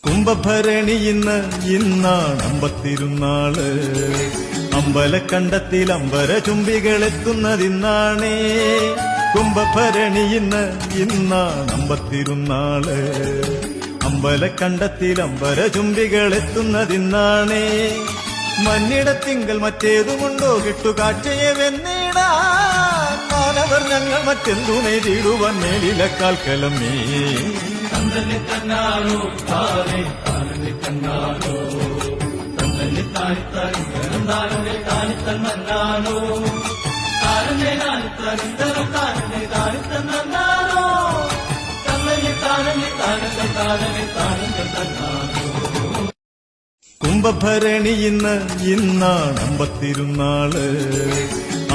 കുംഭഭരണി ഇന്നാണ് അമ്പത്തിരുന്നാള്. അമ്പലക്കണ്ടത്തിൽ അമ്പര ചുംബികളെത്തുന്നതിന്നാണേ. കുംഭഭരണി ഇന്നാണ് അമ്പത്തിരുന്നാള്. അമ്പലക്കണ്ടത്തിൽ അമ്പര ചുംബികളെത്തുന്നതിന്നാണേ. മന്നിടത്തിങ്കൽ മറ്റേതുമുണ്ടോ കിട്ടുകാഴ്ചയെ വെന്നിടാൻ. മാനവർ ഞങ്ങൾ മറ്റെന്തു നേരിടുവാൻ മേലിലക്കാൽ കലമേ. തന്നല്ലി തന്നാലോ താനെ താനല്ലി തന്നാലോ തന്നല്ലി താനിത്താനിത്തരന്താനേ താനിത്തന്നാലോ താനന്നെ താനിത്തരന്തരം താനന്നെ താനിത്തന്നാലോ തന്നല്ലി താനല്ലി താനത്തെ താനന്നെ താനത്തെ തന്നാലോ. കുംഭഭരണി ഇന്നാണ് അമ്പത്തിരുന്നാള്.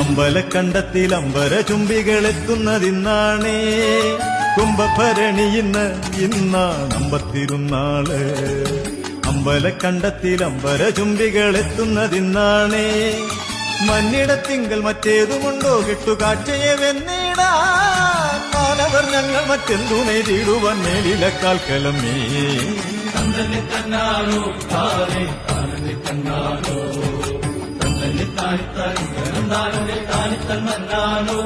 അമ്പലക്കണ്ടത്തിൽ അമ്പര ചുംബികളെത്തുന്നതിന്നാണേ. കുംഭഭരണി ഇന്നാണ് അമ്പത്തിരുന്നാള്. അമ്പലക്കണ്ടത്തിൽ അമ്പര ചുംബികളെത്തുന്നതിന്നാണേ. മന്നിടത്തിങ്കൽ മറ്റേതുമുണ്ടോ കിട്ടുകാഴ്ചയെ വെന്നിടാൻ. മാനവർ ഞങ്ങൾ മറ്റെന്തു നേരിടുവാൻ മേലിലക്കാൽ കലമേ. തന്നല്ലി തന്നാലോ താനെ താനല്ലി തന്നാലോ തന്നല്ലി താനിത്തരന്താനേ താനിത്തന്നാലോ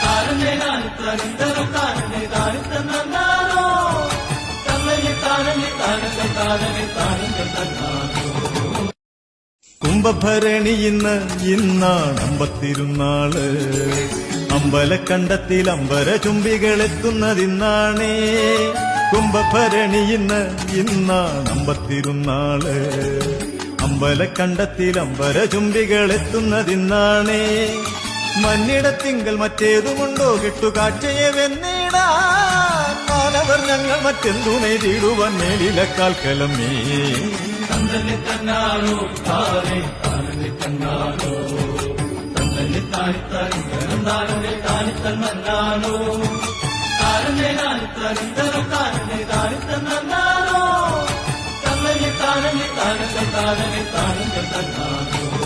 താനന്നെ താനിത്തരന്തരം താനന്നെ താനിത്തന്നാലോ തന്നല്ലി താനല്ലി താനത്തെ താനന്നെ താനത്തെ തന്നാലോ. കുംഭഭരണി ഇന്നാണ് അമ്പത്തിരുന്നാള്. അമ്പലക്കണ്ടത്തിൽ അമ്പര ചുംബികളെത്തുന്നതിന്നാണേ. കുംഭഭരണി ഇന്നാണ് അമ്പത്തിരുന്നാള്. അമ്പലക്കണ്ടത്തിൽ അമ്പര ചുംബികളെത്തുന്നതിന്നാണേ. മന്നിടത്തിങ്കൽ മറ്റേതുമുണ്ടോ കിട്ടുകാഴ്ചയെ വെന്നിടാൻ. മാനവർ ഞങ്ങൾ മറ്റെന്തു നേരിടുവാൻ മേലിലക്കാൽ കലമേ. തന്നല്ലി തന്നാലോ താനെ താനല്ലി തന്നാലോ തന്നല്ലി താനിത്തരന്താനേ താനിത്തന്നാലോ താനന്നെ താനിത്തരന്തരം താനന്നെ താനിത്തന്നാലോ തന്നല്ലി താനല്ലി താനത്തെ താനന്നെ താനത്തെ തന്നാലോ.